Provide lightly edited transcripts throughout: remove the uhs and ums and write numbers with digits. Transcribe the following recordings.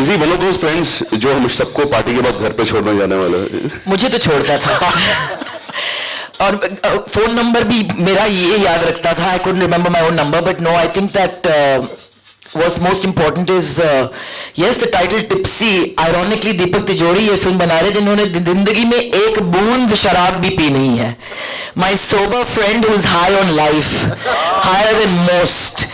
Is he one of those friends जो हम सबको पार्टी के बाद घर पे छोड़ने जाने वाला है? मुझे तो छोड़ता था और फोन नंबर भी मेरा ये याद रखता था. I couldn't remember my own number, but no, I think that what's most important is yes, the title Tipsy. Ironically, दीपक तिजोरी ये फिल्म बना रहे जिन्होंने जिंदगी में एक बूंद शराब भी पी नहीं है. My sober friend who's high on life, higher than most.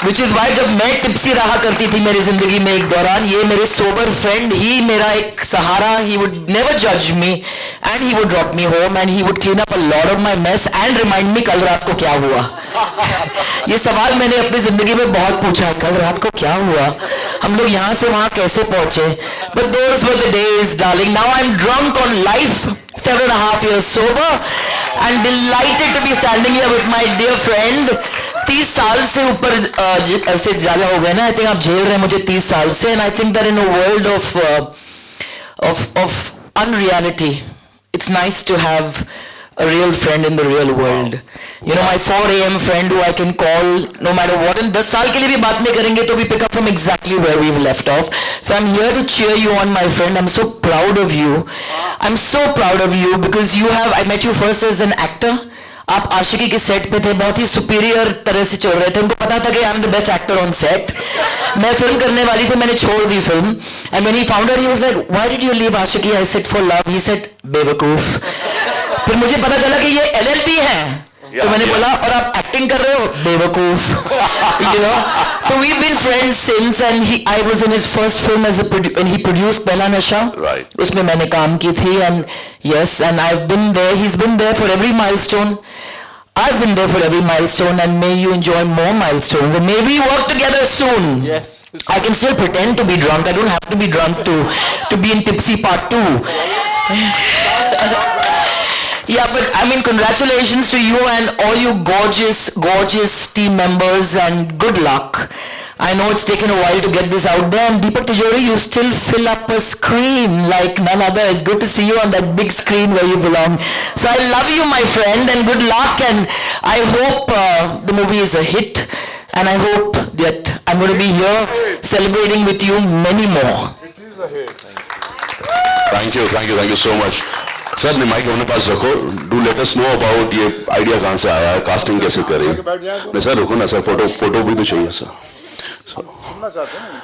Which is why जब मैं टिप्सी रहा करती थी मेरी जिंदगी में एक दौरान, ये मेरे सोबर फ्रेंड ही मेरा एक सहारा. He would never judge me and he would drop me home and he would clean up a lot of my mess and remind me कल रात को क्या हुआ. ये सवाल मैंने अपनी जिंदगी में बहुत पूछा है, कल रात को क्या हुआ, हम लोग यहाँ से वहाँ कैसे पहुंचे. But those were the days, darling. Now I'm drunk on life, 7.5 years sober and delighted to be standing here with my dear friend. 30 साल से ऊपर से ज्यादा हो गए ना. आई थिंक आप झेल रहे हैं मुझे 30 साल से. And I think that in a world of unreality it's nice to have a real friend in the real world. You know, my 4 a.m. friend who I can call no matter what. And 10 साल के लिए भी बात नहीं करेंगे तो भी pick up from exactly where we've left off. So I'm here to cheer you on, my friend. I'm so proud of you. I'm so proud of you because you have. I met you first as an actor. आप आशिकी के set पे थे, बहुत ही superior तरह से चल रहे थे. उनको पता था कि I am the best actor on set. मैं फिल्म करने वाली थी, मैंने छोड़ दी film. And when he found out he was like, why did you leave Aashiqui? I said for love. He said बेवकूफ. फिर मुझे पता चला कि ये LLB है. तो मैंने बोला और आप एक्टिंग कर रहे हो? बेवकूफ. You know, so we've been friends since. And I was in his first film as when he produced Pehla Nasha. Right. उसमें मैंने काम की थी. And yes, and I've been there. He's been there for every milestone. I've been there for every milestone, and may you enjoy more milestones. And may we work together soon. Yes. I can still pretend to be drunk. I don't have to be drunk to be in Tipsy Part 2. Yeah, but I mean, congratulations to you and all you gorgeous, gorgeous team members, and good luck. I know it's taken a while to get this out there, and Deepak Tijori, you still fill up a screen like none other. It's good to see you on that big screen where you belong. So I love you, my friend, and good luck, and I hope the movie is a hit, and I hope that I'm going to be here celebrating with you many more. It is a hit. Thank you so much. Sir ने mic अपने पास रखो. Do let us know about ये idea कहाँ से आया है, casting कैसे करी. नहीं सर रुको ना सर, फोटो भी तो चाहिए सर. सुनना चाहते हैं ना.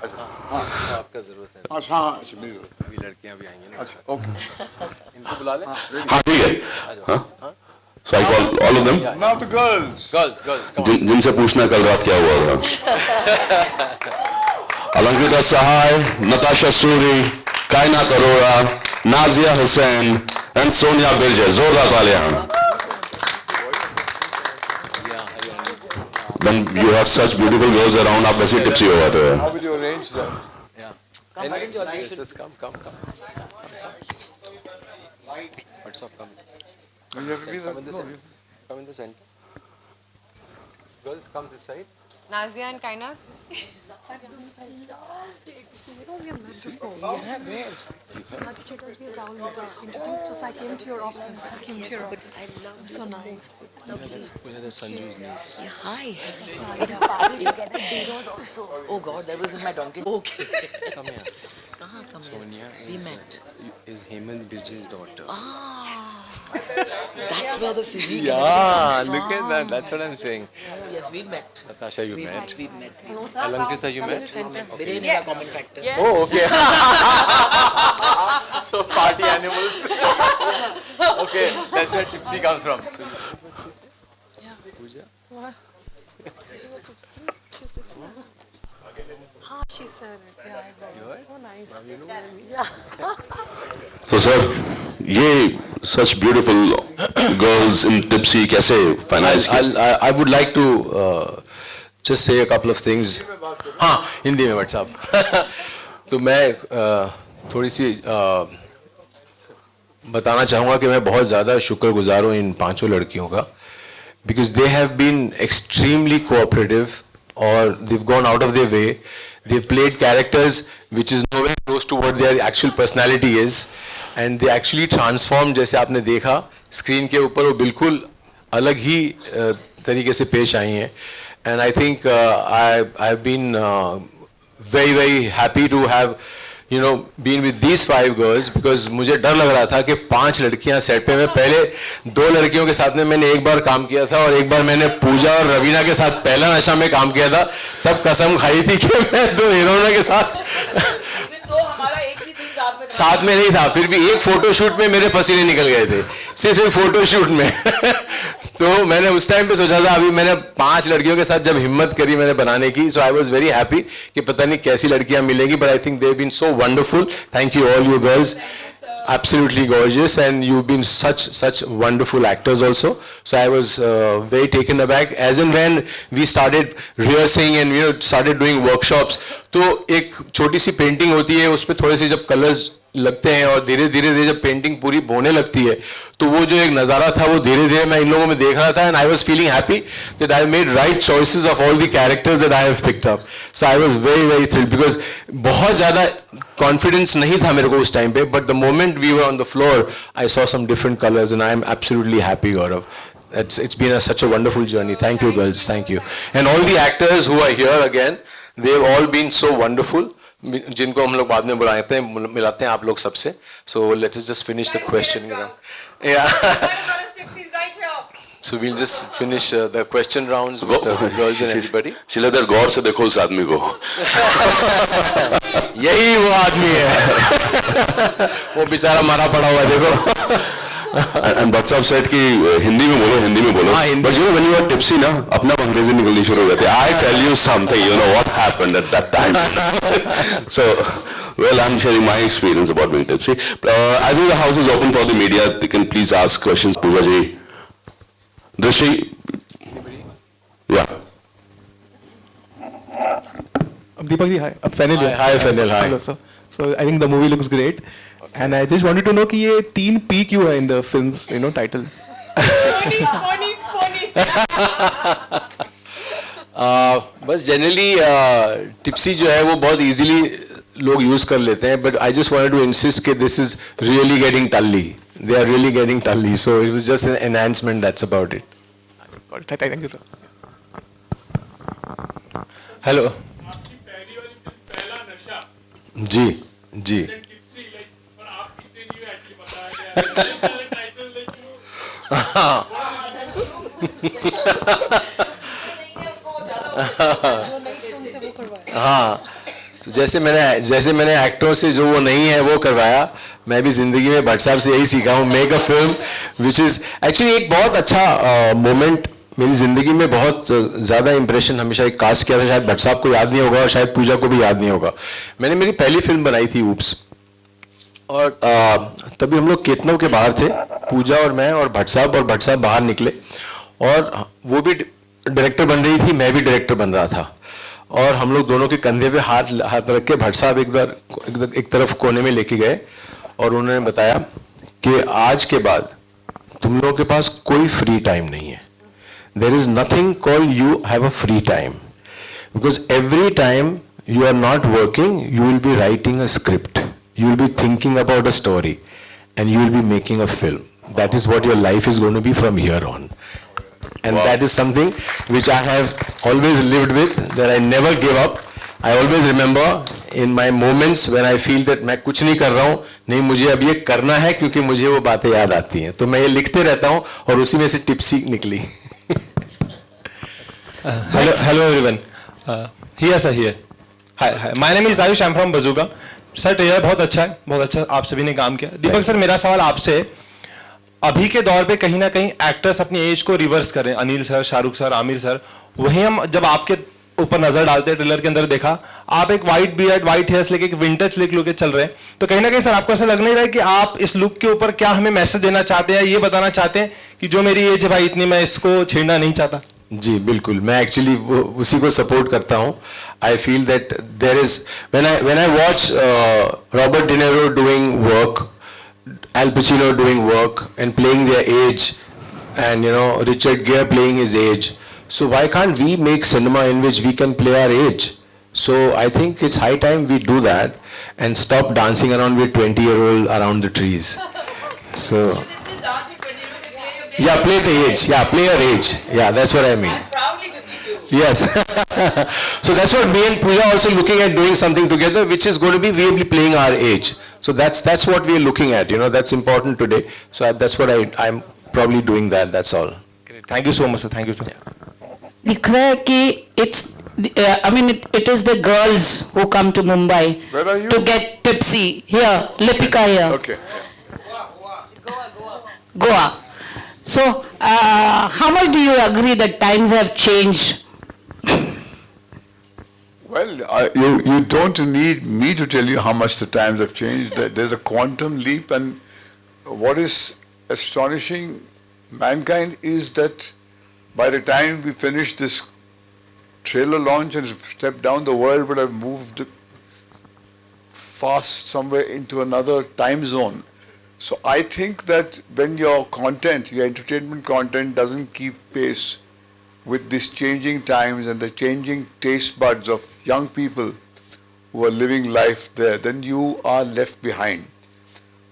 अच्छा हाँ, आपका जरूरत है. अच्छा हाँ, अच्छा मेरी जरूरत है. अभी लड़कियां भी आएंगी ना. अच्छा ओके. इनको बुला ले. हाँ ठीक है. हाँ so I call all of them. Now the girls. Girls come on. जिनसे पूछना कल रात क्या हुआ था. अलंकृता सहाय, नताशा सूरी, कायनात अरोड़ा, नाजिया हुसैन एंड सोनिया बिरजे. जोरदार तालियां. When you have such beautiful girls around, आप वैसे टिप्सी हो जाते हो. How will you arrange that? Yes, come. What's up? Come. You have to be Come in the center. Come in the center. Girls, come this side. Nazia and Kainat. Introduced us. I came to your office. I love so nice. There's Sanju's niece. Hi. Oh God, that was in my donkey. Okay. Come here. कहाँ Sonia We met. is Hemant Bijay's daughter. That's where the physique. Yeah, look at that. That's what I'm saying. Yes, we met. Natasha, you met. We met. Alankrita, you met. Viren is a common factor. Oh, okay. So party animals. Okay, that's where Tipsy comes from. So, Pooja? She said it. Yeah, I know. So nice. Now you know. Yeah. So sir, ये such beautiful girls in Tipsy कैसे finance किया? I would like to just say a couple of things. हाँ, हिंदी में WhatsApp. तो मैं थोड़ी सी बताना चाहूँगा कि मैं बहुत ज़्यादा शुक्रगुजार हूँ इन 5 लड़कियों का, because they have been extremely cooperative or they've gone out of their way. They've played characters which is nowhere close to what their actual personality is, and they actually transformed. जैसे आपने देखा स्क्रीन के ऊपर वो बिल्कुल अलग ही तरीके से पेश आई हैं. And I think I've been very happy to have been with these 5 girls because मुझे डर लग रहा था कि 5 लड़कियां सेट पे, मैं पहले 2 लड़कियों के साथ में मैंने एक बार काम किया था और एक बार मैंने पूजा और रवीना के साथ पहला नशा में काम किया था, तब कसम खाई थी कि मैं 2 हीरोइनों के साथ तो हमारा एक भी सीन साथ में नहीं था, फिर भी एक फोटोशूट में मेरे पसीने निकल गए थे, सिर्फ एक फोटोशूट में तो मैंने उस टाइम पे सोचा था, अभी मैंने 5 लड़कियों के साथ जब हिम्मत करी मैंने बनाने की, so I was very happy कि पता नहीं कैसी लड़कियां मिलेंगी, but I think they have been so wonderful. Thank you all you girls, absolutely gorgeous, and you've been such wonderful actors also. So I was very taken aback as and when we started rehearsing and started doing workshops. तो एक छोटी सी painting होती है, उसपे थोड़े से जब colours लगते हैं और धीरे धीरे जब पेंटिंग पूरी होने लगती है, तो वो जो एक नज़ारा था वो धीरे धीरे मैं इन लोगों में देख रहा था, and I was feeling happy that I made right choices of all the characters that I have picked up. So I was very thrilled because बहुत ज़्यादा कॉन्फिडेंस नहीं था मेरे को उस टाइम पे, but the moment we were on the floor I saw some different colours and I am absolutely happy, Gaurav. It's been such a wonderful journey. Thank you girls, thank you. And all the actors who are here again, they've all been so wonderful. जिनको हम लोग बाद में बुलाते हैं, मिलाते हैं आप लोग सबसे. So let us just finish the question round. Yeah. So we'll just finish the question rounds with the girls and everybody. शिलेदर, गौर से देखो उस आदमी को. यही वो आदमी है. वो बेचारा मारा पड़ा हुआ देखो. And बट साहब सेट कि हिंदी में बोलो. हाँ, Hindi. But you know when you are tipsy ना, अपना अंग्रेजी निकलनी शुरू हो जाती है. I tell you something, you know what happened at that time. So, well, I'm sharing my experience about being tipsy. I think the house is open for the media. They can please ask questions. Pooja ji, Drishti, yeah. Deepak ji, hi. Fenil here. Hi, Fenil, hi. Hello, sir. So I think the movie looks great, and I just wanted to know कि ये 3 P क्यों है in the film's title? Funny. बस generally tipsy जो है वो बहुत easily लोग यूज कर लेते हैं, but I just wanted to insist कि this is really getting talli, they are really getting talli, so it was just an enhancement, that's about it. Thank you, sir. Hello जी जी. हाँ, तो जैसे मैंने एक्टरों से जो वो नहीं है वो करवाया, मैं भी जिंदगी में भट्ट साहब से यही सीखा हूँ. Make a film which is actually एक बहुत अच्छा मोमेंट मेरी जिंदगी में, बहुत ज़्यादा इंप्रेशन हमेशा एक कास्ट किया था. शायद भट्ट साहब को याद नहीं होगा और शायद पूजा को भी याद नहीं होगा. मैंने मेरी पहली फिल्म बनाई थी ऊप्स, और तभी हम लोग केतनों के बाहर थे, पूजा और मैं और भट्ट साहब बाहर निकले, और वो भी डायरेक्टर बन रही थी, मैं भी डायरेक्टर बन रहा था, और हम लोग दोनों के कंधे पे हाथ रख के भट्ट साहब एक तरफ कोने में लेके गए, और उन्होंने बताया कि आज के बाद तुम लोगों के पास कोई फ्री टाइम नहीं है. There is nothing called you have a free time, because every time you are not working, you will be writing a script, you will be thinking about a story, and you will be making a film. That is what your life is going to be from here on. And that is something which I have always lived with, that I never give up. I always remember in my moments when I feel that मैं कुछ नहीं कर रहा हूँ, नहीं मुझे अब ये करना है, क्योंकि मुझे वो बातें याद आती हैं, तो मैं ये लिखते रहता हूँ, और उसी में से टिप्सी निकली. Hello everyone. Here sir, here. Hi. My name is Ayush. I'm from Bazooka. Sir trailer बहुत अच्छा आप सभी ने काम किया. दीपक सर, मेरा सवाल आपसे, अभी के दौर पे कहीं ना कहीं एक्टर्स अपनी एज को रिवर्स कर रहे हैं. Anil sir, Shahrukh sir, Aamir sir, वहीं हम जब आपके ऊपर नजर डालते हैं, ट्रेलर के अंदर देखा आप एक वाइट बियर्ड, वाइट हेयर्स लेके, एक विंटेज लुक लेके चल रहे हैं, तो कहीं ना कहीं सर आपको ऐसा लग नहीं रहा है कि आप इस लुक के ऊपर क्या हमें मैसेज देना चाहते हैं, ये बताना चाहते हैं कि जो मेरी एज है भाई इतनी, मैं इसको छेड़ना नहीं चाहता? जी बिल्कुल, मैं एक्चुअली उसी को सपोर्ट करता हूँ. I feel that there is, when I watch Robert De Niro doing work, Al Pacino doing work and playing their age, and Richard Gere playing his age, so why can't we make cinema in which we can play our age? So I think it's high time we do that and stop dancing around with 20-year-old around the trees. So yeah, play the age. Yeah, play your age. Yeah, that's what I mean. Proudly 52. Yes. So that's what me and Pooja also looking at doing something together, which is going to be really playing our age. So that's what we are looking at, you know, that's important today. So that's what I'm probably doing that, that's all. Thank you so much, sir. Thank you, sir. दिख रहा है कि it is the girls who come to Mumbai Where are you? to get tipsy. Here, Lipika here. Okay. Goa. So, how much do you agree that times have changed? Well, you don't need me to tell you how much the times have changed. There's a quantum leap, and what is astonishing mankind is that by the time we finish this trailer launch and step down, the world would have moved fast somewhere into another time zone. So I think that when your content, your entertainment content doesn't keep pace with these changing times and the changing taste buds of young people who are living life there, then you are left behind.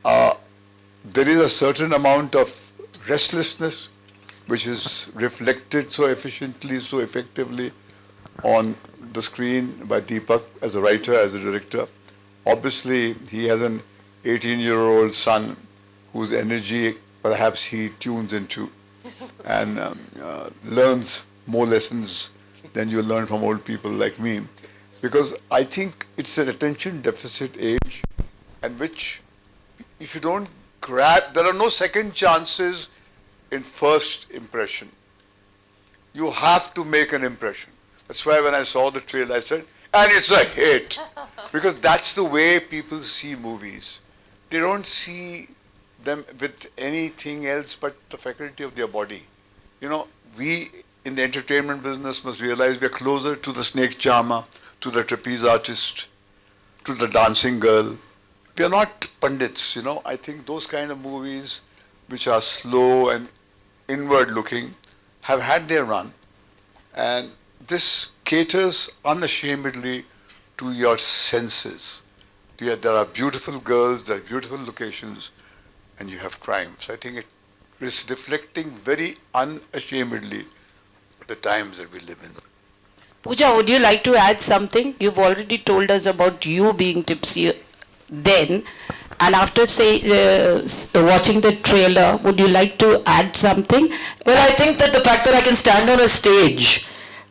There is a certain amount of restlessness which is reflected so efficiently, so effectively on the screen by Deepak as a writer, as a director. Obviously, he has an 18-year-old son whose energy perhaps he tunes into and learns more lessons than you learn from old people like me. Because I think it's an attention deficit age, and which, if you don't grab, there are no second chances in first impression. You have to make an impression. That's why when I saw the trailer, I said, and it's a hit. Because that's the way people see movies. They don't see them with anything else but the faculty of their body. You know, we in the entertainment business must realize we are closer to the snake charmer, to the trapeze artist, to the dancing girl. We are not pundits, you know. I think those kind of movies which are slow and inward looking have had their run. And this caters unashamedly to your senses. There are beautiful girls, there are beautiful locations, and you have crime. So I think it is reflecting very unashamedly the times that we live in. Pooja, would you like to add something? You've already told us about you being tipsy then, and after watching the trailer, would you like to add something? Well, I think that the fact that I can stand on a stage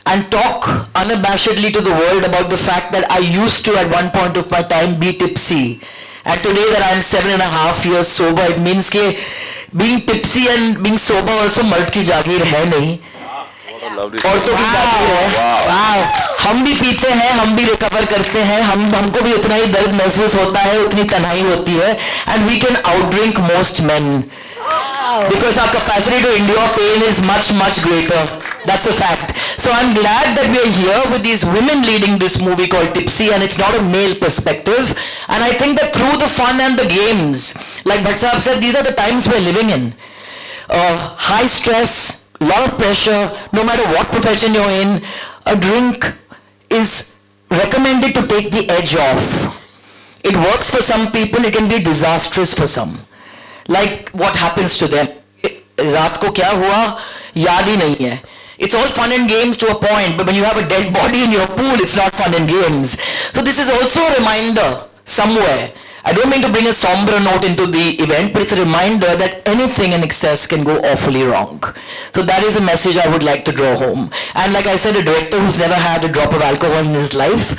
and talk unabashedly to the world about the fact that I used to at one point of my time be tipsy, and today that I'm 7.5 years sober, it means that being tipsy and being sober also मर्द की जागीर है नहीं, औरतों की जागीर है. हम भी पीते हैं, हम भी रिकवर करते हैं, हमको भी उतना ही दर्द महसूस होता है, उतनी तन्हाई होती है, and we can outdrink most men. Because our capacity to endure pain is much, much greater. That's a fact. So I'm glad that we are here with these women leading this movie called Tipsy, and it's not a male perspective. And I think that through the fun and the games, like Bhatt Sahab said, these are the times we're living in. High stress, lot of pressure, no matter what profession you're in, a drink is recommended to take the edge off. It works for some people, it can be disastrous for some. Like what happens to them. रात को क्या हुआ याद ही नहीं है. It's all fun and games to a point, but when you have a dead body in your pool, it's not fun and games. So this is also a reminder somewhere. I don't mean to bring a somber note into the event, but it's a reminder that anything in excess can go awfully wrong. So that is a message I would like to draw home. And like I said, a director who's never had a drop of alcohol in his life,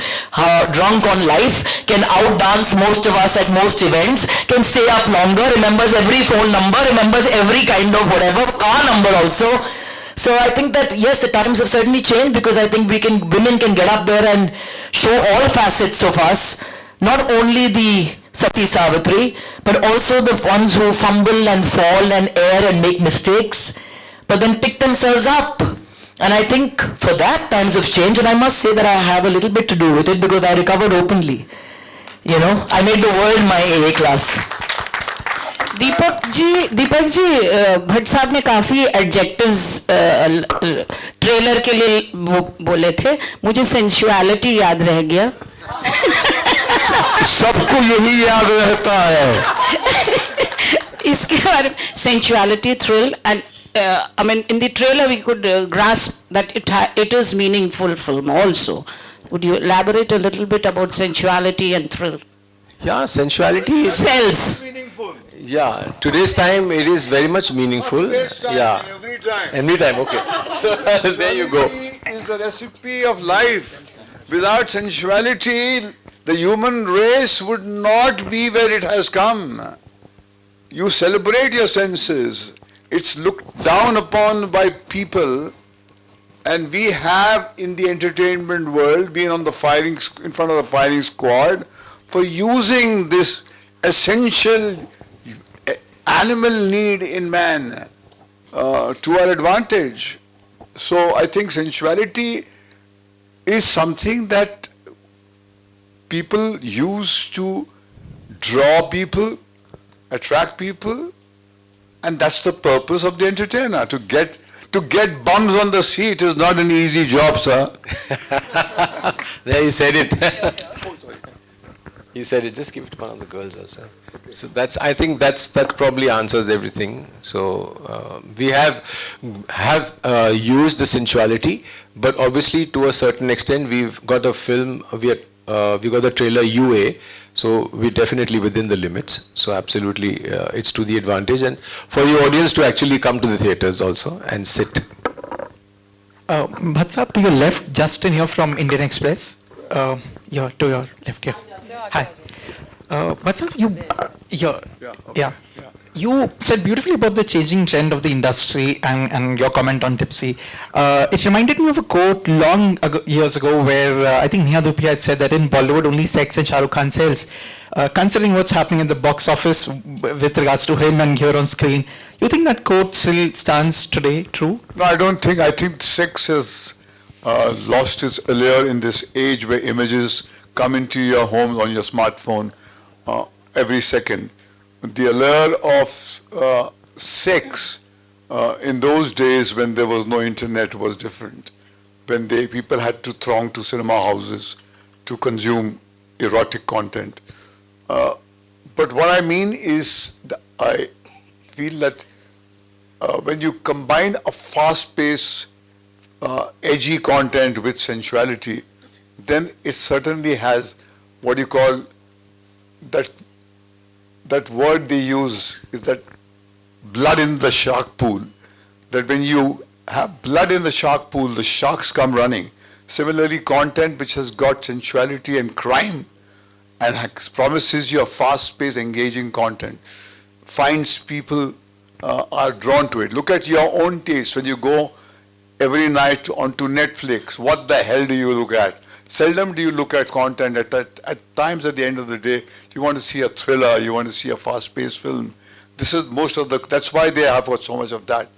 drunk on life, can outdance most of us at most events, can stay up longer, remembers every phone number, remembers every kind of whatever, car number also. So I think that yes, the times have certainly changed, because I think women can get up there and show all facets of us, not only the Sati Savitri, but also the ones who fumble and fall and err and make mistakes, but then pick themselves up. And I think for that times have changed, and I must say that I have a little bit to do with it, because I recovered openly. You know, I made the world my AA class. Deepak ji Bhatt साहब ने काफी adjectives trailer के लिए बोले थे, मुझे sensuality याद रह गया. सबको यही याद रहता है. इसके बारे में sensuality, thrill, and I mean, in the trailer we could grasp that it is meaningful film also. Would you elaborate a little bit about sensuality and thrill? Yeah, sensuality is, Sells. Meaningful. yeah, today's time it is very much meaningful. Yeah. Every time. Anytime, okay. So there you go. Sensuality is the recipe of life. Without sensuality, the human race would not be where it has come. You celebrate your senses. It's looked down upon by people, and we have in the entertainment world been on the in front of the firing squad for using this essential animal need in man to our advantage. So I think sensuality is something that people use to draw people, attract people, and that's the purpose of the entertainer. To get bums on the seat is not an easy job, sir. There you said it. You said it. Just give it to one of the girls also. So I think that's probably answers everything. So we have used the sensuality, but obviously to a certain extent we've got a film. We got the trailer UA. So we're definitely within the limits. So absolutely, it's to the advantage, and for the audience to actually come to the theaters also and sit. Bhatt Saab, to your left, Justin here from Indian Express. To your left, yeah. Hi. Bhatt Saab, you said beautifully about the changing trend of the industry and your comment on Tipsy. It reminded me of a quote years ago where I think Neha Dhupia had said that in Bollywood only sex and Shah Rukh Khan sells. Considering what's happening in the box office with regards to him and here on screen, you think that quote still stands today true? No, I don't think. I think sex has lost its allure in this age where images come into your home on your smartphone every second. The allure of sex in those days when there was no internet was different. When people had to throng to cinema houses to consume erotic content. But what I mean is, I feel that when you combine a fast-paced, edgy content with sensuality, then it certainly has what you call that word they use is that blood in the shark pool. That when you have blood in the shark pool, the sharks come running. Similarly, content which has got sensuality and crime and promises you a fast-paced, engaging content, finds people are drawn to it. Look at your own taste. When you go every night onto Netflix, what the hell do you look at? Seldom do you look at content. At times at the end of the day, you want to see a thriller, you want to see a fast-paced film. This is that's why they have got so much of that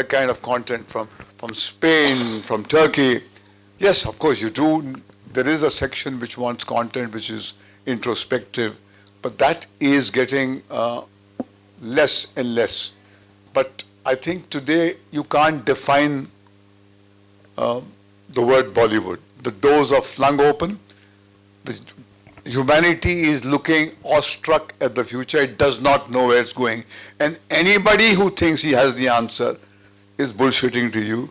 kind of content from Spain, from Turkey. Yes, of course you do. There is a section which wants content which is introspective, but that is getting less and less. But I think today you can't define the word Bollywood. The doors are flung open. Humanity is looking awestruck at the future. It does not know where it's going. And anybody who thinks he has the answer is bullshitting to you.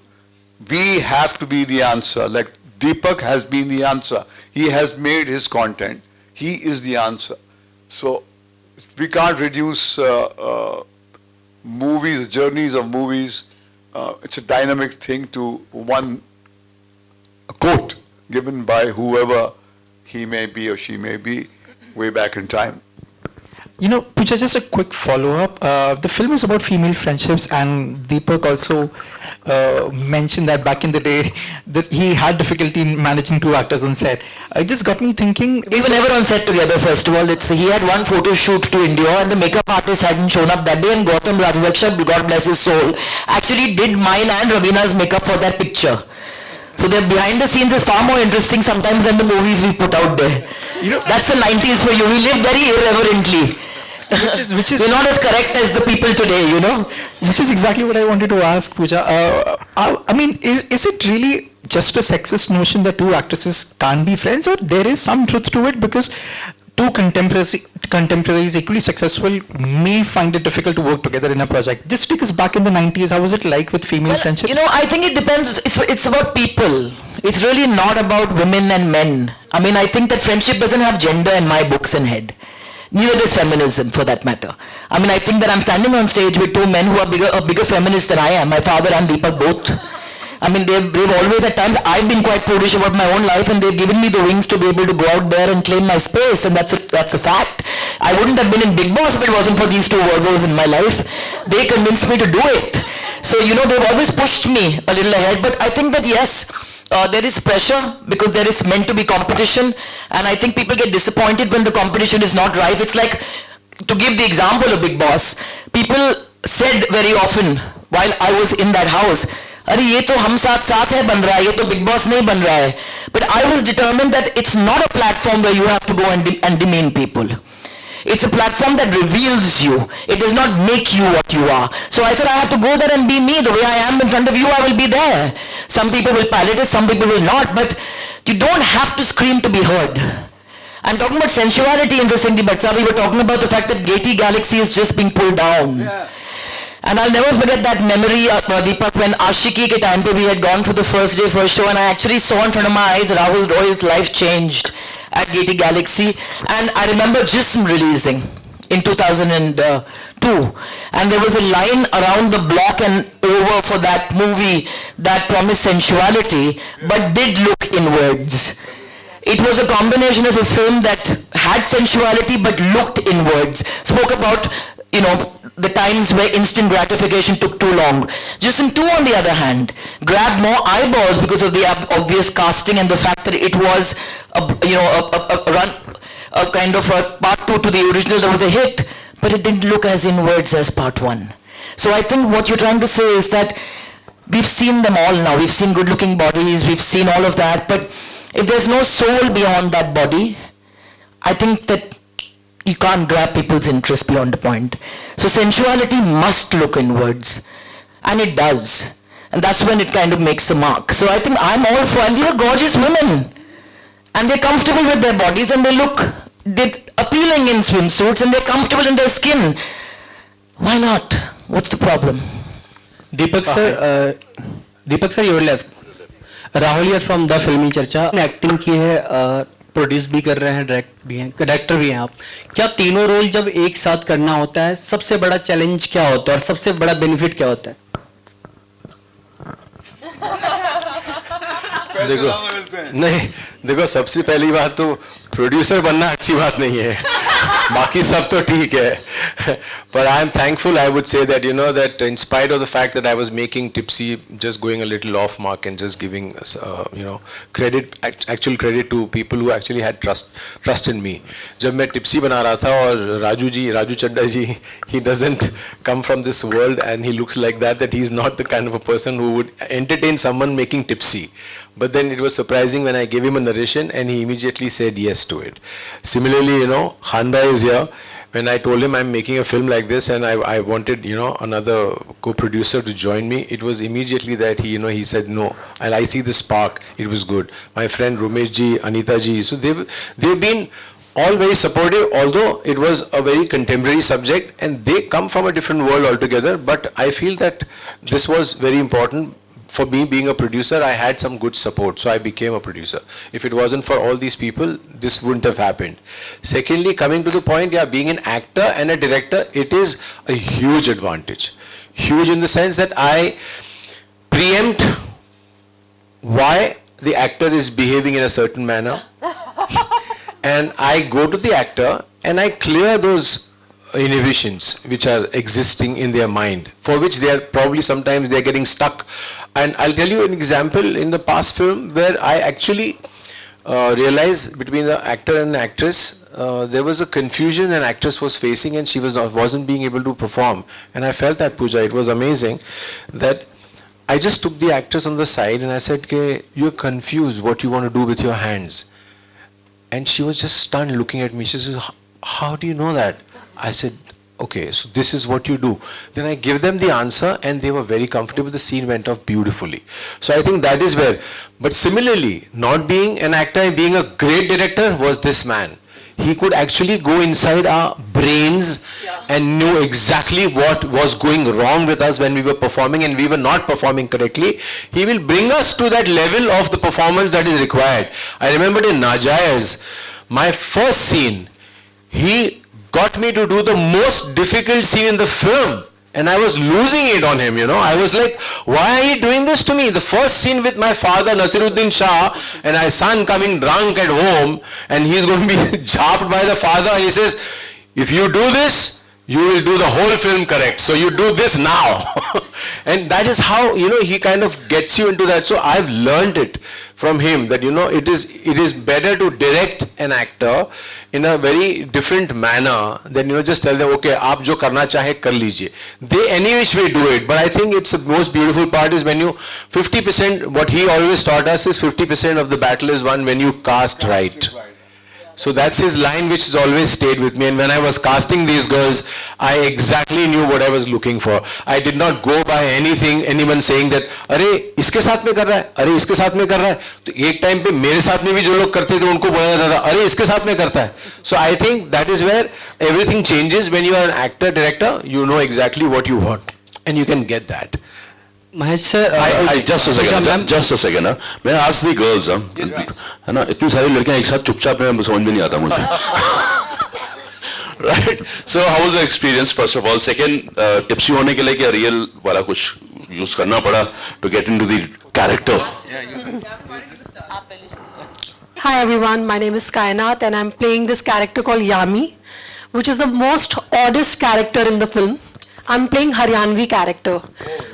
We have to be the answer. Like Deepak has been the answer. He has made his content. He is the answer. So we can't reduce movies, journeys of movies. It's a dynamic thing to one quote given by whoever he may be or she may be way back in time. You know, Pooja, just a quick follow-up. The film is about female friendships, and Deepak also mentioned that back in the day that he had difficulty in managing two actors on set. It just got me thinking. We were never on set together, first of all. He had one photo shoot to India and the makeup artist hadn't shown up that day, and Gautam Rajyaksha, God bless his soul, actually did mine and Ravina's makeup for that picture. So the behind the scenes is far more interesting sometimes than the movies we put out there. You know, that's the 90s for you. We live very irreverently. Which is we're not as correct as the people today, you know. Which is exactly what I wanted to ask, Pooja. I mean, is it really just a sexist notion that two actresses can't be friends, or there is some truth to it? Because two contemporaries equally successful may find it difficult to work together in a project. Just take us back in the 90s. How was it like with female friendships? You know, I think it depends. It's about people. It's really not about women and men. I mean, I think that friendship doesn't have gender in my books and head. Neither does feminism, for that matter. I mean, I think that I'm standing on stage with two men who are bigger feminists than I am. My father and Deepak both. I mean, they've always, at times, I've been quite prudish about my own life, and they've given me the wings to be able to go out there and claim my space, and that's a fact. I wouldn't have been in Bigg Boss if it wasn't for these two Virgos in my life. They convinced me to do it. So, you know, they've always pushed me a little ahead, but I think that, yes, there is pressure because there is meant to be competition, and I think people get disappointed when the competition is not right. It's like, to give the example of Bigg Boss, people said very often while I was in that house, अरे ये तो हम साथ साथ है बन रहा है, ये तो Bigg Boss नहीं बन रहा है. But I was determined that it's not a platform where you have to go and demean people. It's a platform that reveals you. It does not make you what you are. So I thought I have to go there and be me. The way I am in front of you, I will be there. Some people will palate it, some people will not. But you don't have to scream to be heard. I'm talking about sensuality, interestingly, but we were talking about the fact that Gaiety Galaxy is just being pulled down. Yeah. And I'll never forget that memory, Deepak, when Ashiki ke time pe we had gone for the first day first show, and I actually saw in front of my eyes Rahul Roy's life changed at Gaiety Galaxy. And I remember Jism releasing in 2002. And there was a line around the block and over for that movie that promised sensuality, but did look inwards. It was a combination of a film that had sensuality but looked inwards, spoke about, you know, the times where instant gratification took too long. Jism 2, on the other hand, grabbed more eyeballs because of the obvious casting and the fact that it was, a kind of a part 2 to the original that was a hit, but it didn't look as inwards as part 1. So I think what you're trying to say is that we've seen them all now. We've seen good-looking bodies, we've seen all of that, but if there's no soul beyond that body, I think that you can't grab people's interest beyond a point. So sensuality must look inwards, and it does. And that's when it kind of makes a mark. So I think I'm all for, and these are gorgeous women. And they're comfortable with their bodies, and they're appealing in swimsuits, and they're comfortable in their skin. Why not? What's the problem? Deepak sir, your left. Rahul here from The Filmy Charcha. Acting की है, produce भी कर रहे हैं, director भी हैं आप. क्या तीनों रोल जब एक साथ करना होता है, सबसे बड़ा चैलेंज क्या होता है और सबसे बड़ा बेनिफिट क्या होता है? देखो सबसे पहली बात तो प्रोड्यूसर बनना अच्छी बात नहीं है. बाकी सब तो ठीक है. But I am thankful, I would say that, you know, that in spite of the fact that I was making Tipsy, just going a little off mark and just giving, actual credit to people who actually had trust in me. जब मैं Tipsy बना रहा था और राजू चड्डा जी, he doesn't come from this world and he looks like that he's not the kind of a person who would entertain someone making Tipsy. But then it was surprising when I gave him a narration and he immediately said yes to it. Similarly, you know, Handa is here. When I told him I'm making a film like this and I wanted, you know, another co-producer to join me, it was immediately that he said no. And I see the spark. It was good. My friend Rumesh ji, Anita ji, so they've been all very supportive, although it was a very contemporary subject and they come from a different world altogether. But I feel that this was very important. For me, being a producer, I had some good support, so I became a producer. If it wasn't for all these people, this wouldn't have happened. Secondly, coming to the point, being an actor and a director, it is a huge advantage. Huge in the sense that I preempt why the actor is behaving in a certain manner. And I go to the actor and I clear those inhibitions which are existing in their mind, for which they are probably sometimes they are getting stuck. And I'll tell you an example in the past film where I actually realized between the actor and the actress there was a confusion an actress was facing and she wasn't being able to perform. And I felt that, Pooja, it was amazing that I just took the actress on the side and I said, okay, you're confused what you want to do with your hands. And she was just stunned looking at me. She said, how do you know that? I said, okay, so this is what you do. Then I give them the answer and they were very comfortable. The scene went off beautifully. So I think that is where, but similarly, not being an actor and being a great director was this man. he could actually go inside our brains and knew exactly what was going wrong with us when we were performing and we were not performing correctly. He will bring us to that level of the performance that is required. I remembered in Najayaz, my first scene, he got me to do the most difficult scene in the film. And I was losing it on him, you know. I was like, why are you doing this to me? The first scene with my father, Nasiruddin Shah, and my son coming drunk at home, and he's going to be chopped by the father. He says, if you do this, you will do the whole film correct. So you do this now. And that is how, you know, he kind of gets you into that. So I've learned it from him that, you know, it is better to direct an actor in a very different manner than, you know, just tell them, okay, aap jo karna chahe kar lijiye. They any which way do it. But I think it's the most beautiful part is when you 50%, what he always taught us is 50% of the battle is won when you cast right. So that's his line which has always stayed with me. And when I was casting these girls, I exactly knew what I was looking for. I did not go by anyone saying that, अरे इसके साथ में कर रहा है, अरे इसके साथ में कर रहा है. तो एक टाइम पे मेरे साथ में भी जो लोग करते थे उनको बोला जाता था, अरे इसके साथ में करता है. So I think that is where everything changes when you are an actor, director. You know exactly what you want, and you can get that. Mahesh sir, just a second. मैं ask the girls, है ना, इतनी सारी लड़कियां एक साथ चुपचाप में समझ में नहीं आता मुझे. Right? So how was the experience first of all? Second, tipsy होने के लिए क्या real वाला कुछ use करना पड़ा to get into the character? Hi everyone, my name is Kainat and I'm playing this character called Yami, which is the most oddest character in the film. I'm playing Haryanvi character.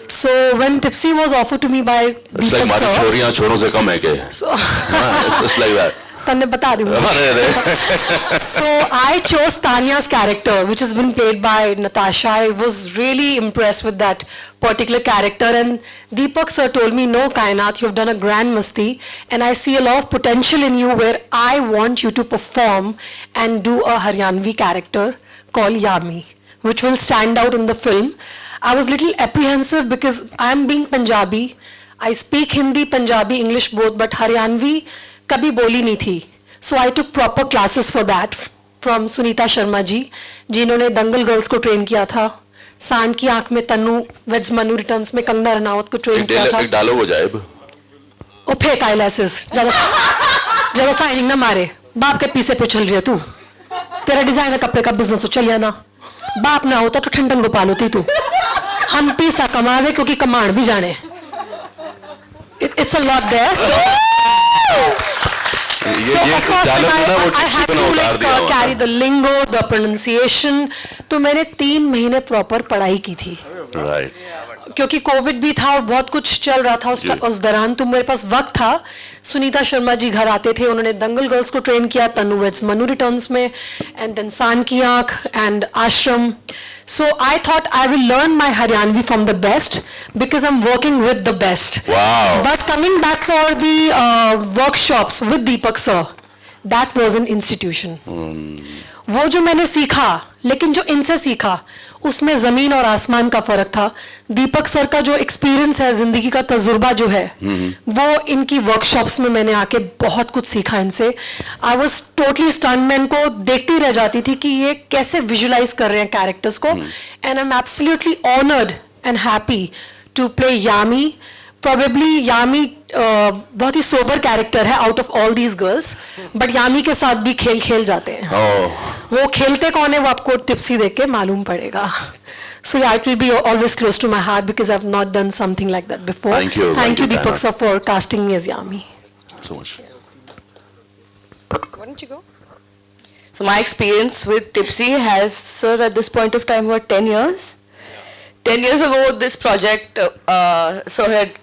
So when Tipsy was offered to me by It's like Deepak हमारी sir, चोरियां चोरों से कम है क्या? so It's just like that. तन्ने बता दूँगी. So I chose Tanya's character, which has been played by Natasha. I was really impressed with that particular character, and Deepak sir told me, no, Kainat, you've done a grand masti, and I see a lot of potential in you where I want you to perform and do a Haryanvi character called Yami, which will stand out in the film. I was little apprehensive because I'm being Punjabi. I speak Hindi, Punjabi, English both, but Haryanvi कभी बोली नहीं थी. So I took proper classes for that from Sunita Sharma जी, जिन्होंने दंगल girls को train किया था. सांड की आंख में तन्नू, वेड्स मनु रिटर्न्स में कंगना रनावत को ट्रेन किया था. एक डायलॉग हो जाए. ओ फेक आईलैसेस, जरा साइनिंग ना मारे. बाप के पीछे पे चल रही है तू. तेरा डिजाइनर कपड़े का बिजनेस तो चलिया ना. बाप ना होता तो ठंडन गोपाल होती तू. हम पैसा कमावे क्योंकि कमाण भी जाने. It's a lot there. So of course I had to like carry the lingo, the pronunciation. तो मैंने 3 महीने प्रॉपर पढ़ाई की थी. Right. क्योंकि कोविड भी था और बहुत कुछ चल रहा था उस दौरान, तो मेरे पास वक्त था. सुनीता शर्मा जी घर आते थे, उन्होंने दंगल गर्ल्स को ट्रेन किया, तन्नू वेड्स मनु रिटर्न्स में, एंड देन सान की आंख एंड आश्रम. So I thought I will learn my Haryanvi from the best because I'm working with the best. Wow. But coming back for the workshops with Deepak sir, that was an institution. वो जो मैंने सीखा, लेकिन जो इनसे सीखा, उसमें ज़मीन और आसमान का फ़र्क था. दीपक सर का जो एक्सपीरियंस है, ज़िंदगी का तजुर्बा जो है, वो इनकी वर्कशॉप्स में मैंने आके बहुत कुछ सीखा इनसे. I was totally stun. मैं इनको देखती रह जाती थी कि ये कैसे विजुलाइज कर रहे हैं कैरेक्टर्स को. And I am absolutely honoured and happy to play Yami. Probably Yami बहुत ही सोबर कैरेक्टर है out of all these girls, but Yami के साथ भी खेल जाते हैं. वो खेलते कौन है वो आपको टिप्सी देख के मालूम पड़ेगा. So yeah, it will be always close to my heart because I've not done something like that before. Thank you Deepak sir for casting me as Yami. So much. Why don't you go? So my experience with Tipsy has, sir, at this point of time, what, 10 years? 10 years ago, this project sir had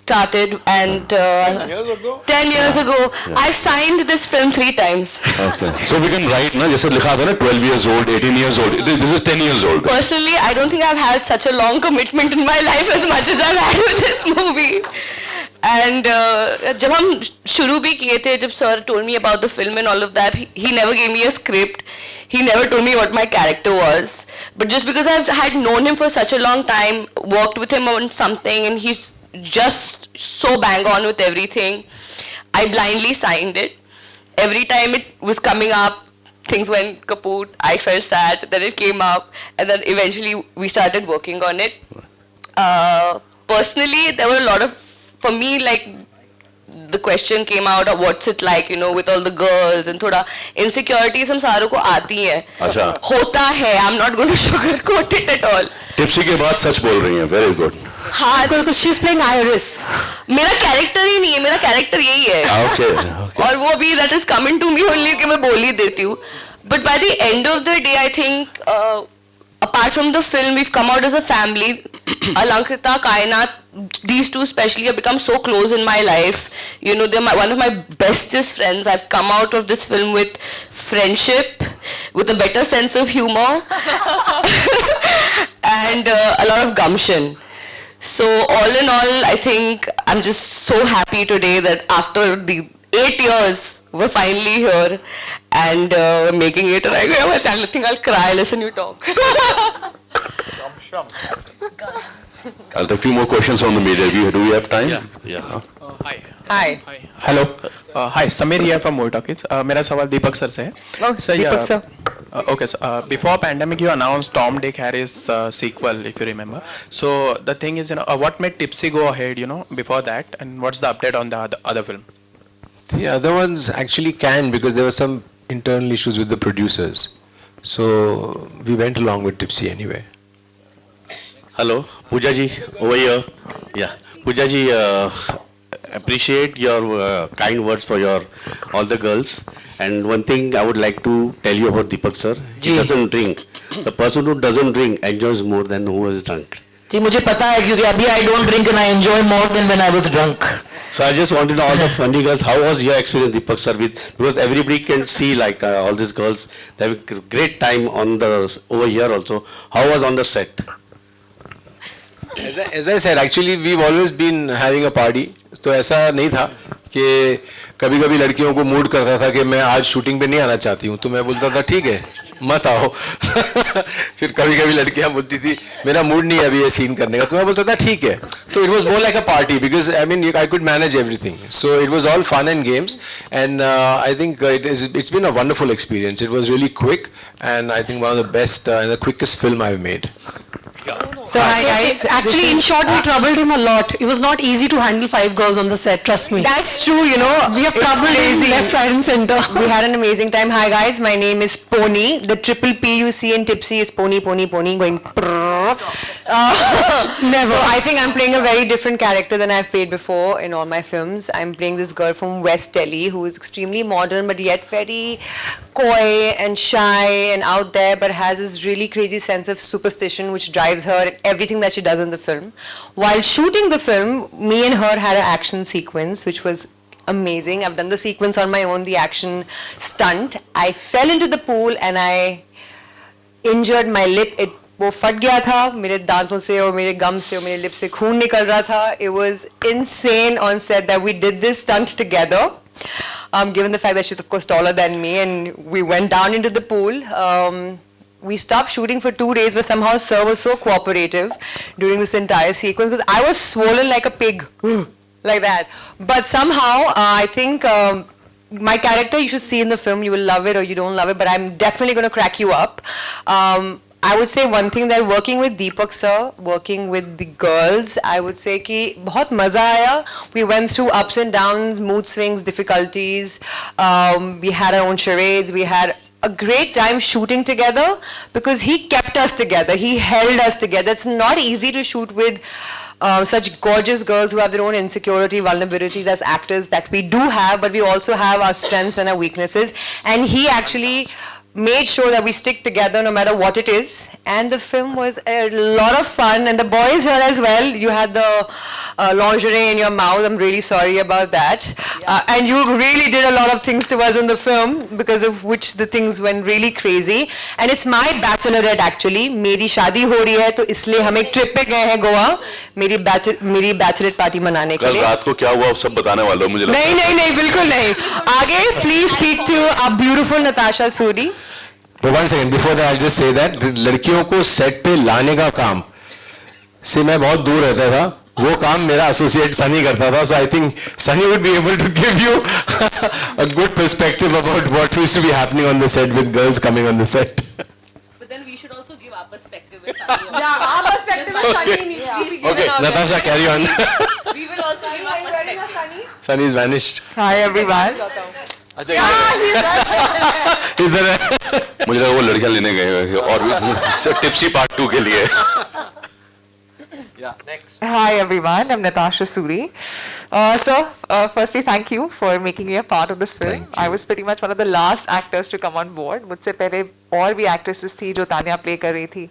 started, and 10 years ago, I've signed this film 3 times. Okay. So we can write, na, जैसे लिखा था ना, 12 years old, 18 years old. This is 10 years old. Personally, I don't think I've had such a long commitment in my life as much as I've had with this movie. And जब हम शुरू भी किए थे, जब sir told me about the film and all of that, he never gave me a script. He never told me what my character was. But just because I had known him for such a long time, worked with him on something, and he's just so bang on with everything, I blindly signed it. Every time it was coming up, things went kaput. I felt sad. Then it came up, and then eventually we started working on it. Personally, there were a lot of, for me, like, the question came out of what's it like, you know, with all the girls, and thoda insecurities हम सारों को आती हैं. अच्छा. होता है. I'm not going to sugarcoat it at all. Tipsy के बाद सच बोल रही हैं. Very good. हाँ, Because she's playing Iris. मेरा कैरेक्टर ही नहीं है, मेरा कैरेक्टर यही है. Okay. और वो भी that is coming to me only कि मैं बोल ही देती हूँ. But by the end of the day, I think apart from the film, we've come out as a family. Alankrita, Kainat, these two especially have become so close in my life. You know, they're one of my bestest friends. I've come out of this film with friendship, with a better sense of humor, and a lot of gumption. So all in all, I think I'm just so happy today that after the 8 years, we're finally here and making it. And I think I'll cry. Listen, you talk. I'll take a few more questions from the media. Do we have time? Yeah. Hi. Hello. Hi, Samir here from Movie Talkies. मेरा सवाल दीपक sir से है. Sir, Deepak sir. Okay, so before pandemic, you announced Tom, Dick, Harry's sequel, if you remember. So the thing is, you know, what made Tipsy go ahead, you know, before that, and what's the update on the other film? The other ones actually canned because there were some internal issues with the producers. So we went along with Tipsy anyway. Hello, Pooja ji, over here. Yeah, Pooja ji, appreciate your kind words for all the girls. And one thing I would like to tell you about Deepak sir. He doesn't drink. The person who doesn't drink enjoys more than who is drunk. जी मुझे पता है क्योंकि अभी I don't drink and I enjoy more than when I was drunk. So I just wanted to know all the funny girls. How was your experience, Deepak sir? Because everybody can see like all these girls. They have a great time over here also. How was on the set? As I said, actually we've always been having a party. तो ऐसा नहीं था कि कभी कभी लड़कियों को mood करता था कि मैं आज शूटिंग पे नहीं आना चाहती हूँ, तो मैं बोलता था ठीक है मत आओ. फिर कभी कभी लड़कियां बोलती थी मेरा मूड नहीं है अभी ये सीन करने का, तो मैं बोलता था ठीक है. तो it was more like a party because I mean I could manage everything. So it was all fun and games and I think it's been a wonderful experience. It was really quick and I think one of the best and the quickest film I have made. So hi guys. Actually, in short, we troubled him a lot. It was not easy to handle 5 girls on the set. Trust me. That's true, you know. We have troubled him left, right, and center. We had an amazing time. Hi guys, my name is Pony. The triple P you see in Tipsy is Pony, Pony, Pony going never. So I think I'm playing a very different character than I've played before in all my films. I'm playing this girl from West Delhi who is extremely modern but yet very coy and shy and out there, but has this really crazy sense of superstition which drives her in everything that she does in the film. While shooting the film, me and her had an action sequence which was amazing. I've done the sequence on my own, the action stunt. I fell into the pool and I injured my lip. वो फट गया था मेरे दांतों से और मेरे गम से और मेरे लिप से खून निकल रहा था. It was insane on set that we did this stunt together. Given the fact that she's of course taller than me, and we went down into the pool. We stopped shooting for 2 days, but somehow Sir was so cooperative during this entire sequence because I was swollen like a pig, like that. But somehow, I think my character, you should see in the film, you will love it or you don't love it, but I'm definitely going to crack you up. I would say one thing that working with Deepak sir, working with the girls, I would say कि बहुत मज़ा आया. We went through ups and downs, mood swings, difficulties. We had our own charades. We had a great time shooting together because he kept us together. He held us together. It's not easy to shoot with such gorgeous girls who have their own insecurity, vulnerabilities as actors that we do have, but we also have our strengths and our weaknesses. And he actually made sure that we stick together no matter what it is, and the film was a lot of fun. And the boys here as well, you had the lingerie in your mouth. I'm really sorry about that. And you really did a lot of things to us in the film because of which the things went really crazy. And it's my bachelorette actually. मेरी शादी हो रही है तो इसलिए हम एक trip पे गए हैं गोवा मेरी बैचलरेट पार्टी मनाने के लिए. कल रात को क्या हुआ सब बताने वाले हो मुझे. नहीं बिल्कुल नहीं. आगे please speak to a beautiful Natasha Suri. But one second, before that, I'll just say that लड़कियों को सेट पे लाने का काम से मैं बहुत दूर रहता था. वो काम मेरा एसोसिएट सनी करता था, so I think Sunny would be able to give you a good perspective about what used to be happening on the set with girls coming on the set. But then we should also give our perspective with Sunny. Yeah, our perspective is Sunny needs to be given Okay, out. Natasha, carry on. We will also give our perspective. Sunny's vanished. Hi everyone. अच्छा इधर है. मुझे लगा वो लड़कियां लेने गए हैं और भी टिप्सी पार्ट 2 के लिए. Hi everyone, I'm Natasha Suri. Firstly, thank you for making me a part of this film. I was pretty much one of the last actors to come on board. मुझसे पहले और भी actresses थी जो Tanya play कर रही थी.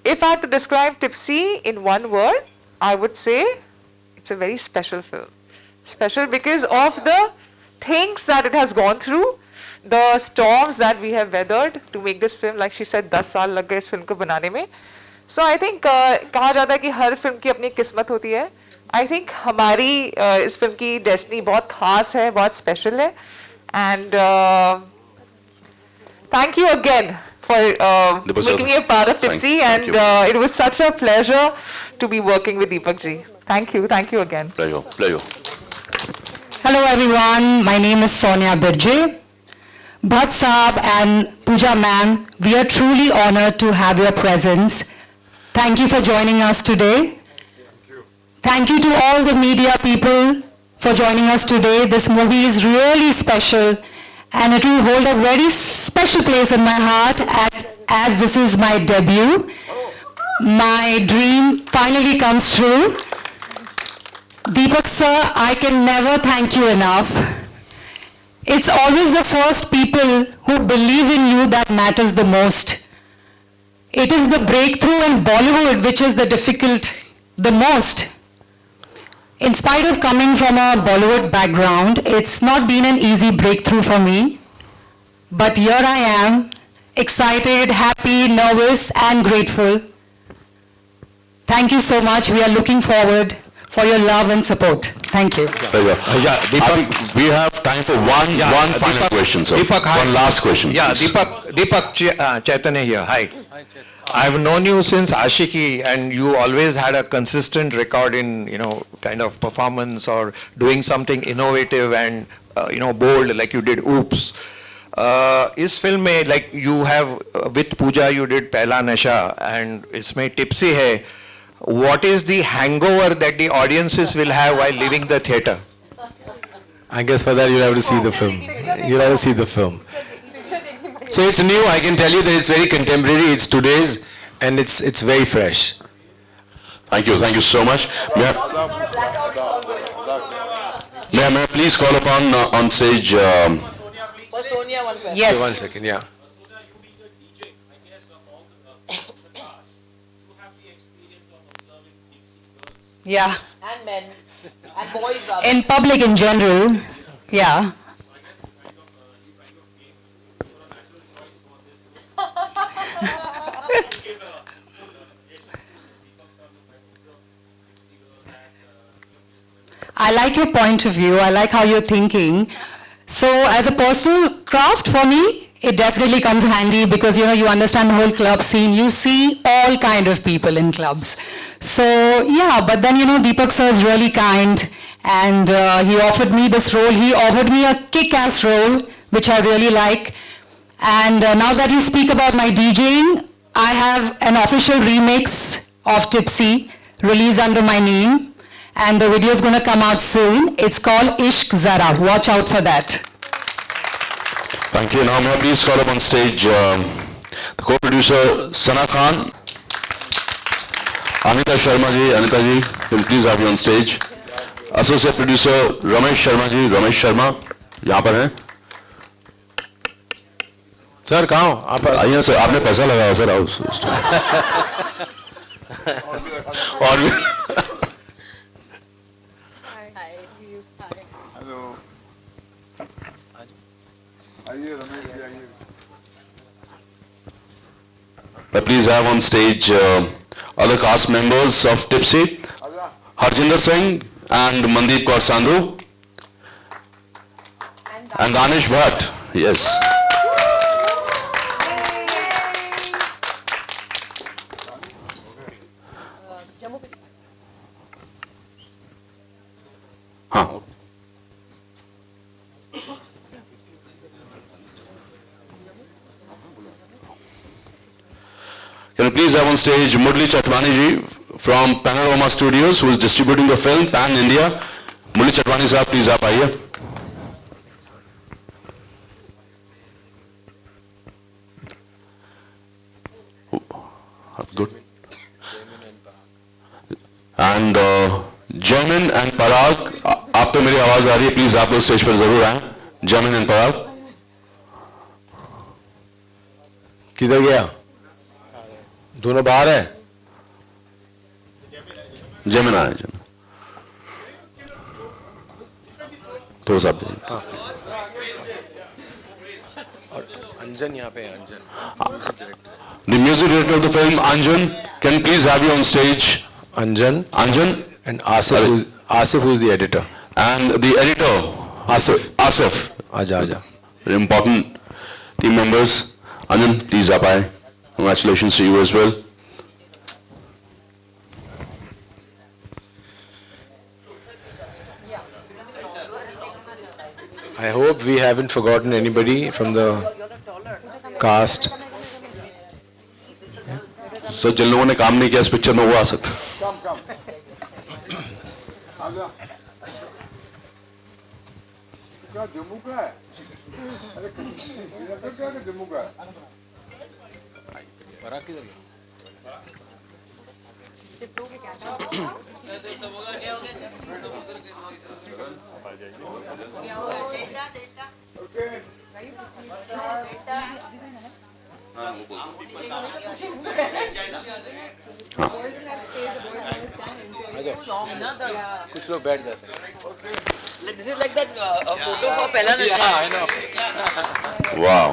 If I had to describe Tipsy in one word, I would say it's a very special film. Special because of the things that it has gone through, the storms that we have weathered to make this film. Like she said, 10 साल लग गए इस film को बनाने में. So I think कहा जाता है कि हर फिल्म की अपनी किस्मत होती है. I think हमारी इस फिल्म की डेस्टिनी बहुत खास है, बहुत स्पेशल है. And thank you again for making me a part of Tipsy. And it was such a pleasure to be working with Deepak ji. Thank you again. Pleasure. Hello everyone, my name is Sonia Birje. Bhatt Saab and Pooja ma'am, we are truly honored to have your presence. Thank you for joining us today. Thank you to all the media people for joining us today. This movie is really special and it will hold a very special place in my heart as this is my debut. My dream finally comes true. Deepak sir, I can never thank you enough. It's always the first people who believe in you that matters the most. It is the breakthrough in Bollywood which is the most. In spite of coming from a Bollywood background, it's not been an easy breakthrough for me. But here I am, excited, happy, nervous, and grateful. Thank you so much. We are looking forward for your love and support. Thank you. Pleasure. Deepak, we have time for one final question, sir. Deepak, hi. One last question. Yeah, please. Deepak Chaitanya here. Hi. I've known you since Ashiki, and you always had a consistent record in, kind of performance or doing something innovative and, bold, like you did Oops. इस film में, like you have, with Pooja, you did Pehla Nasha, and इसमें Tipsy है. What is the hangover that the audiences will have while leaving the theatre? I guess for that you'll have to see the film. You'll have to see the film. So it's new. I can tell you that it's very contemporary. It's today's, and it's very fresh. Thank you so much. May I please call upon on stage? Yes. So 1 second, yeah. Yeah. And men. And boys. In public in general, yeah. I like your point of view. I like how you're thinking. So as a personal craft for me, it definitely comes handy because, you understand the whole club scene. You see all kind of people in clubs. So, yeah, but then, Deepak sir is really kind and he offered me this role. He offered me a kick-ass role, which I really like. And now that you speak about my DJing, I have an official remix of Tipsy released under my name. And the video is going to come out soon. It's called Ishq Zara. Watch out for that. Thank you. Now may I please call up on stage the co-producer Sana Khan, Anita Sharma ji. Anita ji, can please have you on stage. Associate producer Ramesh Sharma ji. Ramesh Sharma, यहाँ पर हैं. Sir कहाँ हो आप? आइए sir, आपने पैसा लगाया सर, आओ. और भी Please have on stage other cast members of Tipsy, Harjinder Singh and Mandeep Kaur Sandhu and Danish Bhatt. Yes. Can you please have on stage Murli Chatwani ji from Panorama Studios, who is distributing the film Pan India. Murli Chatwani sahab, please aap aiye. Good. And Jamin and Parag, आप तो मेरी आवाज आ रही है, please आप लोग stage पर जरूर आएं. Jamin and Parag. किधर गया? दोनों बाहर है. Jamin आए. Jamin. थोड़ा सा आप दीजिए. और अंजन यहाँ पे है. अंजन. The music director of the film, Anjan, can please have you on stage. Anjan. Anjan. And Asif, who's the editor. And the editor, Asif. Asif. आजा आजा. Very important team members. Anjan, please up high. Congratulations to you as well. I hope we haven't forgotten anybody from the cast. So जिन लोगों ने काम नहीं किया इस picture में वो आ सकते. क्या जम्मू का है? अरे क्या जम्मू का है? कुछ लोग बैठ जाते हैं. This is like that photo for Pehla Nasha. Yeah, I know. Wow.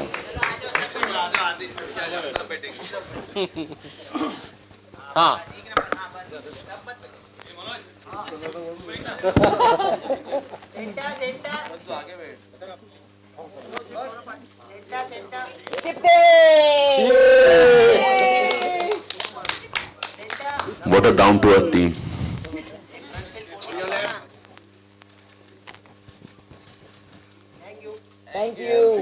हाँ. What a down-to-earth team. Thank you.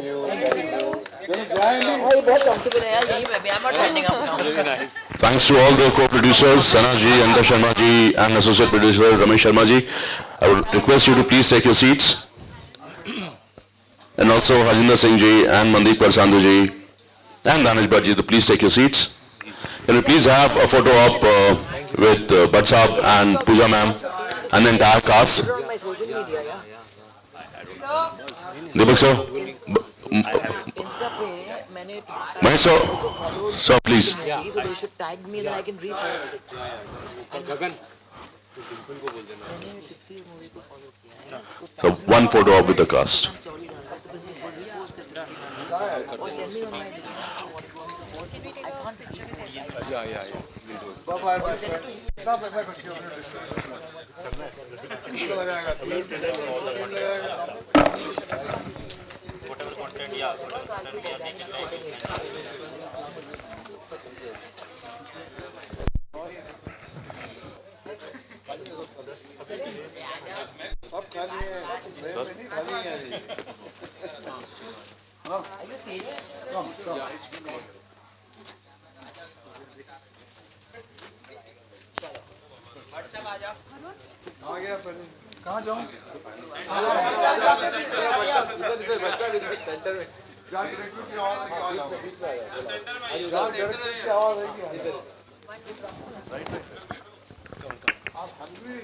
बहुत comfortable है यार यहीं पे. I'm not standing up now. Very nice. Thanks to all the co-producers, Sana ji, Anda Sharma ji, and associate producer Ramesh Sharma ji. I would request you to please take your seats. And also Hajinder Singh ji and Mandeep Karsandhu ji and Danish Bhatt ji to please take your seats. Can we please have a photo op with Bhatt Saab and Pooja ma'am and the entire cast? My social media, yeah. Deepak sir, Insta पे मैंने Mahesh sir, please. so they should tag me and I can repost it. Gagan. So one photo op with the cast. Yeah. Bye-bye, my friend. कितना पैसा खर्च किया आपने distribution? लगाएगा 3 लगाएगा. सब खाली है. नहीं खाली है. हाँ. Come. आ गया पहले. कहाँ जाऊँ? सेंटर में. जहाँ डायरेक्टर की आवाज़ आएगी आ जाओ. जहाँ डायरेक्टर की आवाज़ आएगी आ जाओ. आप hungry?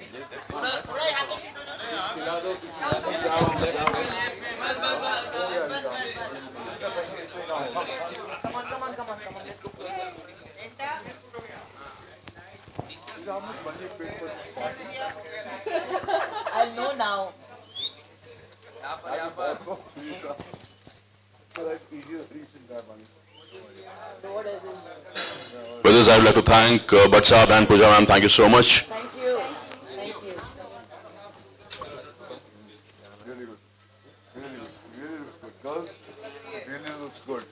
I know now. With this, I would like to thank Bhatt Saab and Pooja ma'am. Thank you so much. Thank you. Thank you. Really good. Really good. Really looks good. Girls, it really looks good. It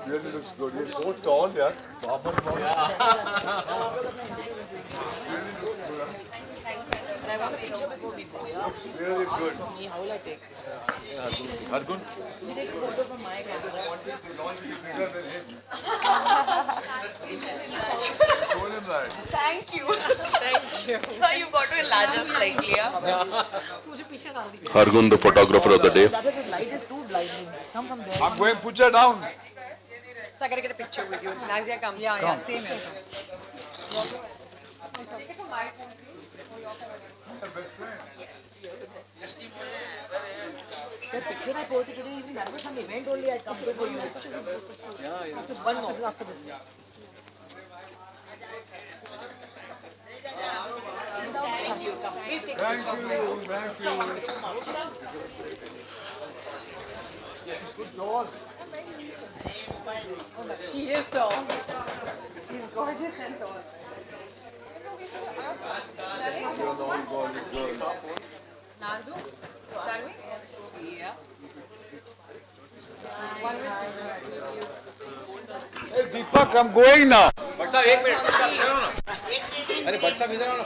really looks good. You're so tall, yeah. Really good. How will I take this? Hargun? You take a photo from my camera. Bigger than him. just like लिया. Hargun, the photographer of the day. light is too blinding. Come from there. I'm going to put you down. So I gotta get a picture with you. Nazia, come. Yeah, same here, sir. The picture I posted today evening, that was some event only I come to for you. One more after this. Thank you. She is tall. She's gorgeous and tall. Nazu, shall we? Yeah. Hey Deepak, I'm going now. Bhatt साहब एक minute Bhatt साहब इधर आओ ना अरे भट्ट साहब इधर आओ ना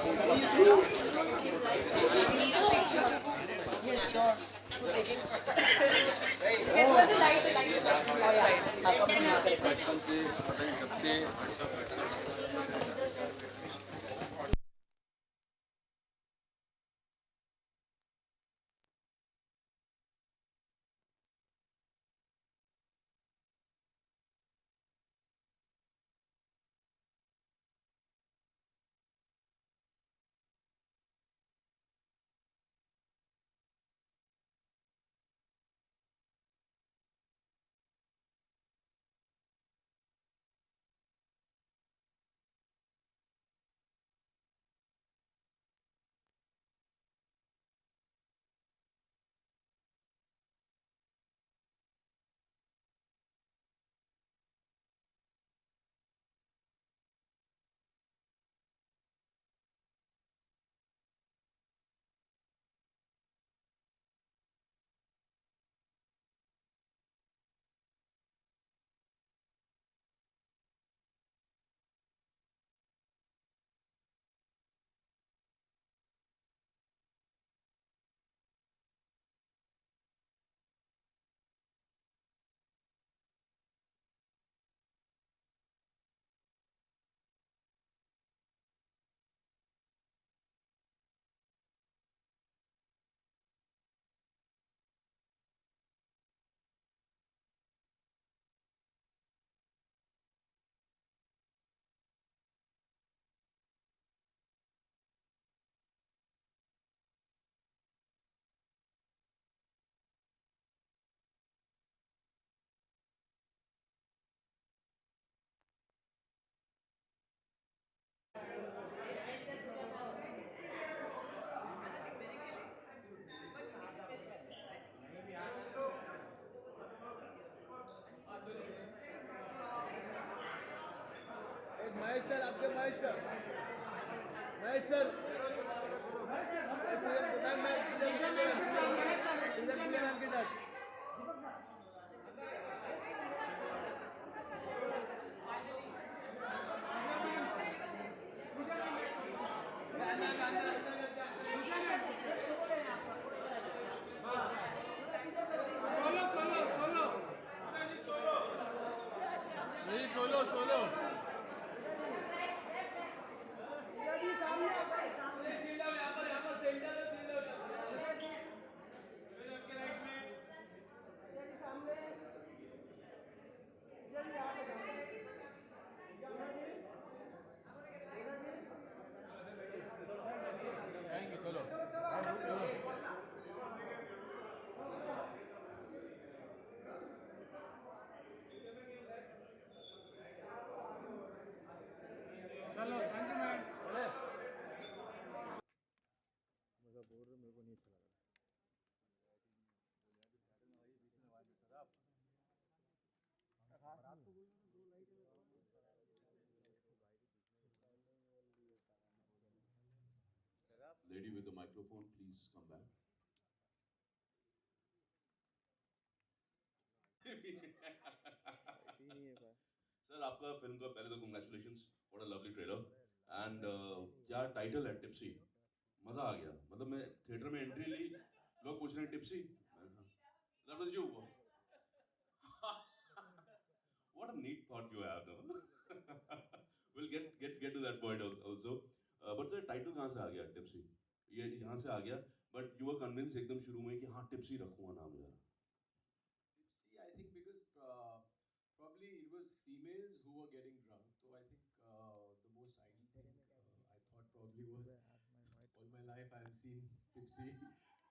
Lady with the microphone, please come back. Sir आपका फिल्म का पहले तो congratulations, what a lovely trailer and क्या टाइटल है टिप्सी मजा आ गया मतलब मैं थिएटर में एंट्री ली लोग पूछ रहे हैं tipsy that was you what a neat thought you have no? we'll get to that point also but sir title कहाँ से आ गया टिप्सी ये यहाँ से आ गया, but you were convinced एकदम शुरू में कि हाँ टिप्सी रखूँगा नाम यार. See, I think because probably it was females who were getting drunk. So I think the most ideal thing I thought probably was all my life I have seen Tipsy.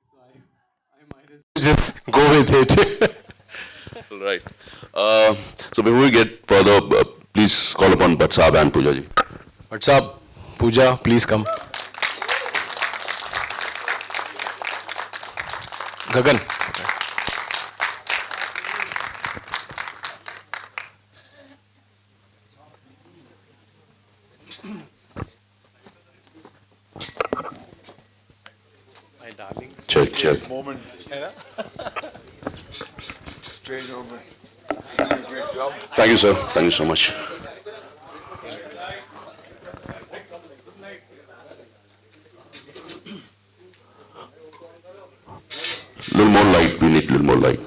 So I might as well just go with it. Right. So before we get further, please call upon Bhatt Saab and Pooja ji. What's up? Pooja, please come. Gagan. My darling. Check. Moment. Strange moment. You did a great job. Thank you, sir. Thank you so much. Little more light. We need little more light.